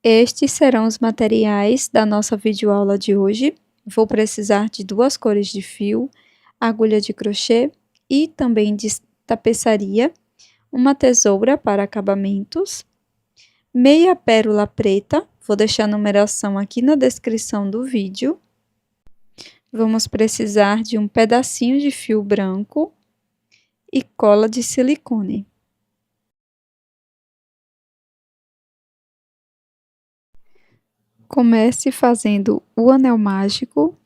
Estes serão os materiais da nossa videoaula de hoje. Vou precisar de 2 cores de fio, agulha de crochê e também de tapeçaria, uma tesoura para acabamentos, meia pérola preta, vou deixar a numeração aqui na descrição do vídeo. Vamos precisar de um pedacinho de fio branco e cola de silicone. Comece fazendo o anel mágico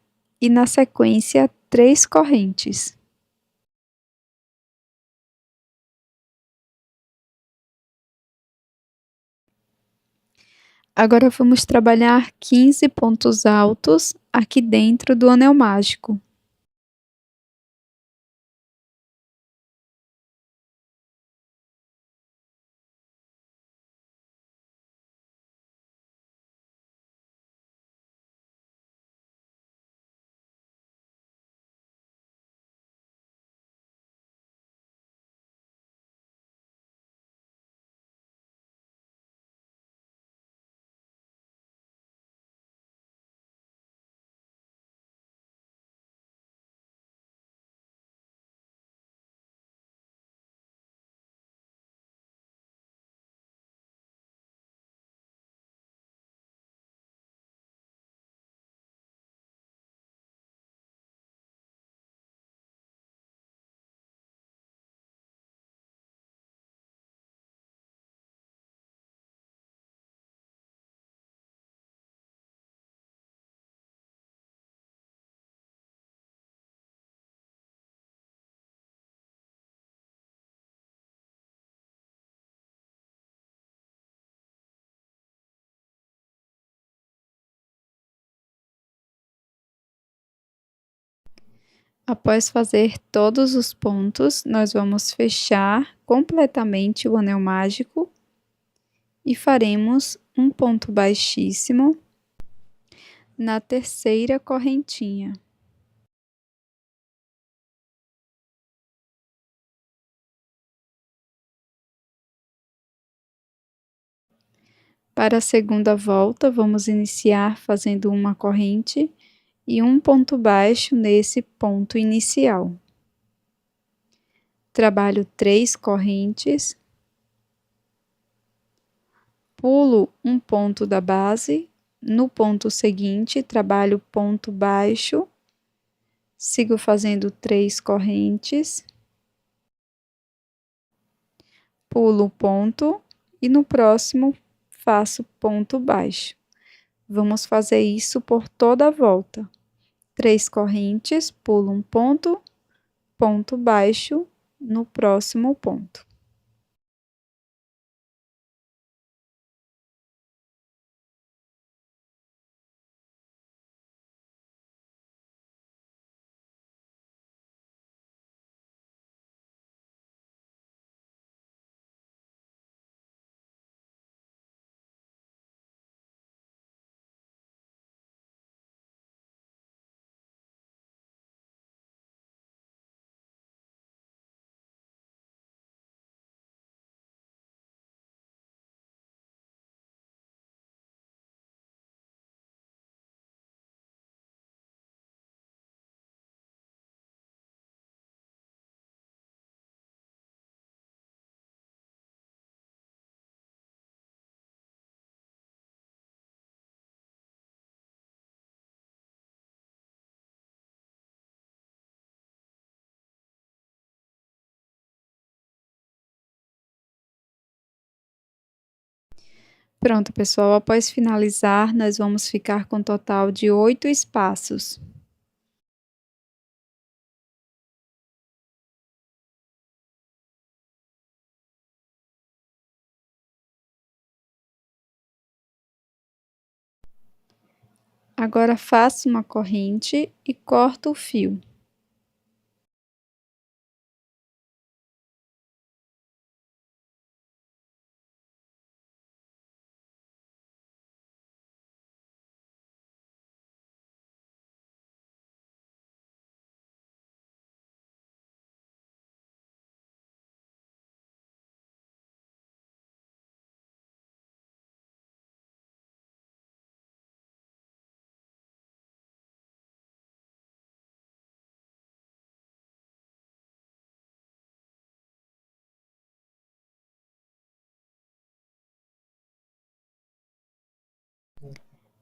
e, na sequência, 3 correntes. Agora vamos trabalhar 15 pontos altos aqui dentro do anel mágico. Após fazer todos os pontos, nós vamos fechar completamente o anel mágico e faremos um ponto baixíssimo na terceira correntinha. Para a segunda volta, vamos iniciar fazendo uma corrente e um ponto baixo nesse ponto inicial. Trabalho 3 correntes, pulo um ponto da base, no ponto seguinte trabalho ponto baixo, sigo fazendo 3 correntes, pulo o ponto e no próximo faço ponto baixo. Vamos fazer isso por toda a volta. 3 correntes, pulo um ponto, ponto baixo no próximo ponto. Pronto, pessoal, após finalizar, nós vamos ficar com um total de 8 espaços. Agora faço uma corrente e corto o fio.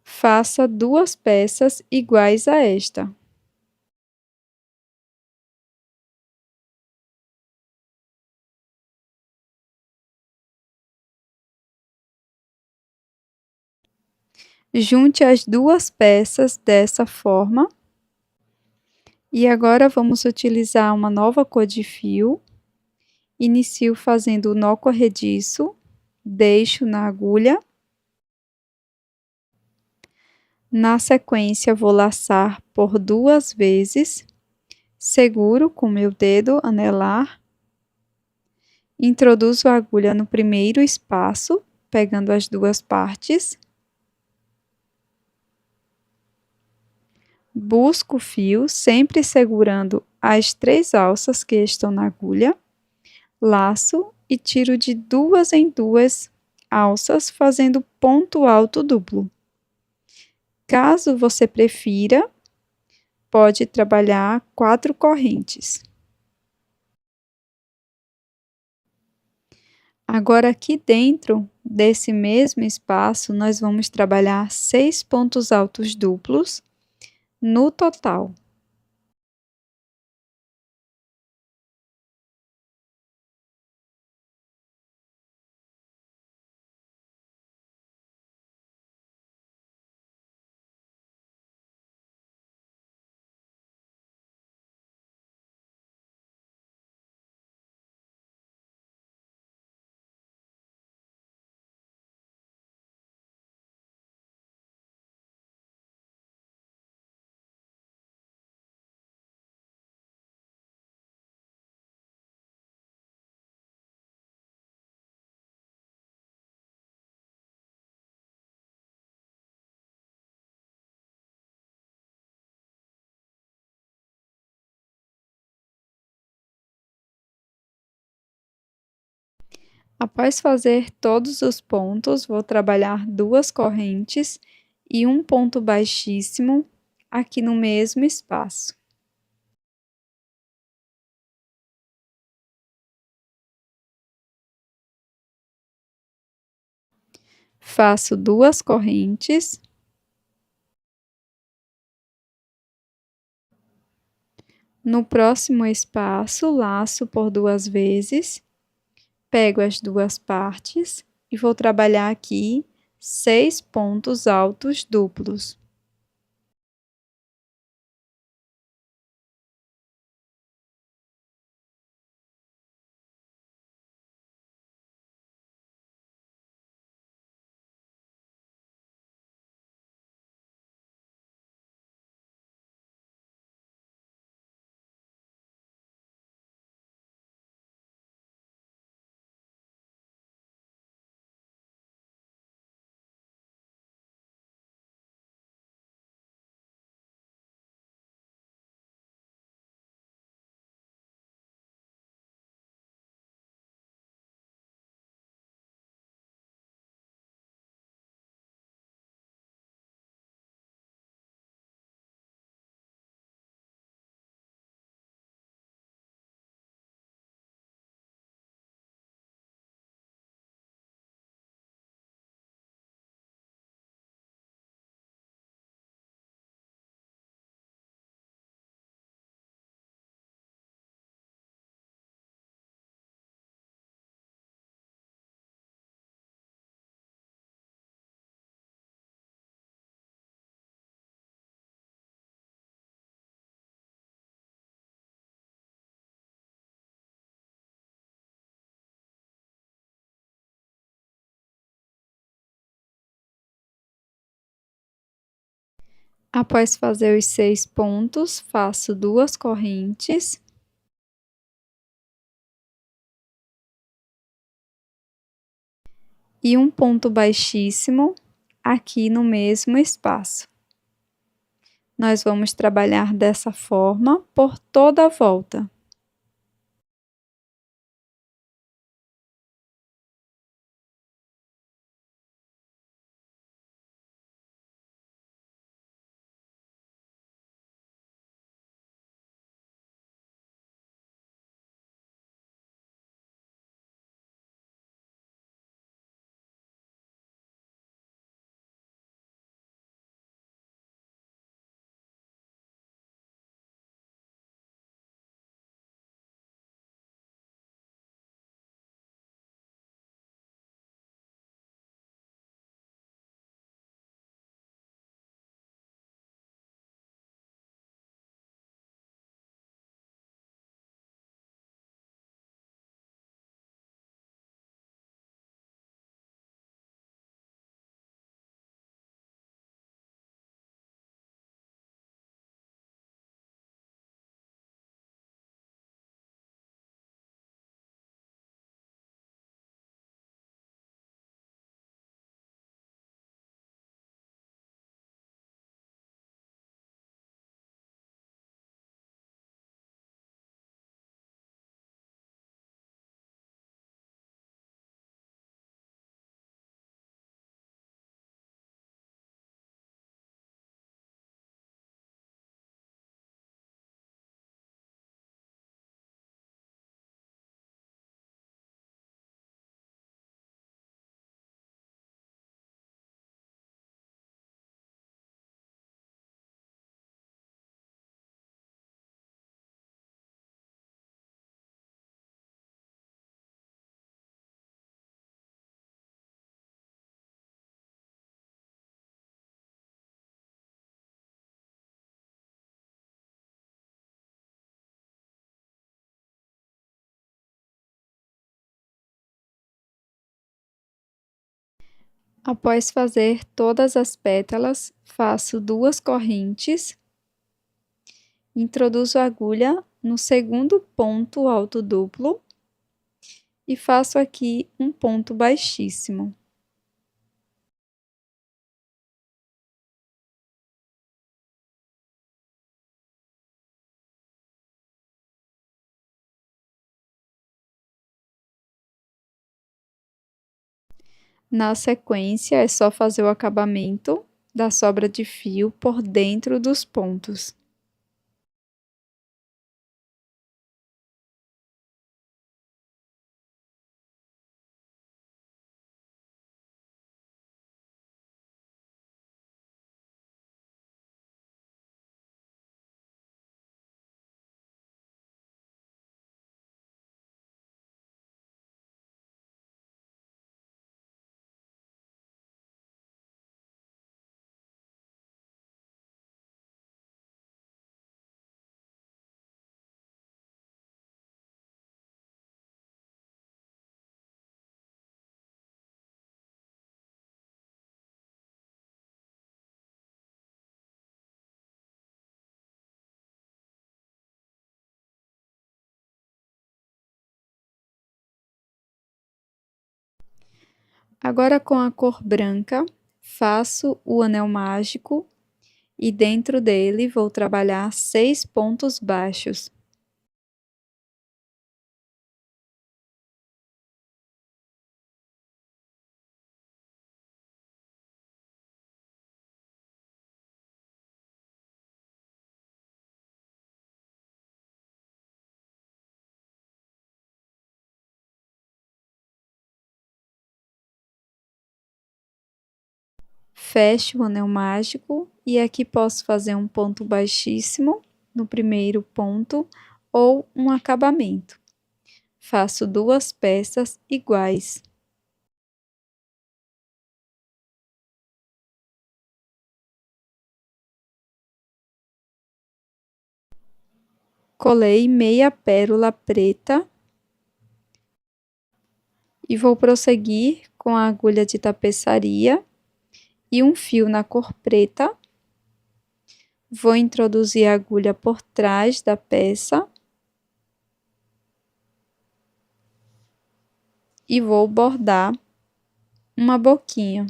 Faça 2 peças iguais a esta. Junte as 2 peças dessa forma. E agora vamos utilizar uma nova cor de fio. Inicio fazendo o nó corrediço, deixo na agulha. Na sequência, vou laçar por 2 vezes, seguro com meu dedo anelar, introduzo a agulha no primeiro espaço, pegando as 2 partes, busco o fio, sempre segurando as 3 alças que estão na agulha, laço e tiro de 2 em 2 alças, fazendo ponto alto duplo. Caso você prefira, pode trabalhar 4 correntes. Agora, aqui dentro desse mesmo espaço, nós vamos trabalhar 6 pontos altos duplos no total. Após fazer todos os pontos, vou trabalhar 2 correntes e um ponto baixíssimo aqui no mesmo espaço. Faço 2 correntes. No próximo espaço, laço por 2 vezes, pego as 2 partes e vou trabalhar aqui 6 pontos altos duplos. Após fazer os 6 pontos, faço 2 correntes. E um ponto baixíssimo aqui no mesmo espaço. Nós vamos trabalhar dessa forma por toda a volta. Após fazer todas as pétalas, faço 2 correntes, introduzo a agulha no segundo ponto alto duplo e faço aqui um ponto baixíssimo. Na sequência, é só fazer o acabamento da sobra de fio por dentro dos pontos. Agora, com a cor branca, faço o anel mágico e dentro dele vou trabalhar 6 pontos baixos. Fecho o anel mágico e aqui posso fazer um ponto baixíssimo no primeiro ponto ou um acabamento. Faço 2 peças iguais. Colei meia pérola preta e vou prosseguir com a agulha de tapeçaria e um fio na cor preta. Vou introduzir a agulha por trás da peça e vou bordar uma boquinha.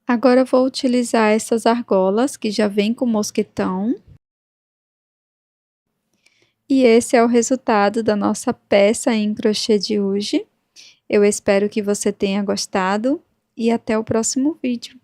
Agora eu vou utilizar essas argolas que já vem com mosquetão. E esse é o resultado da nossa peça em crochê de hoje. Eu espero que você tenha gostado e até o próximo vídeo.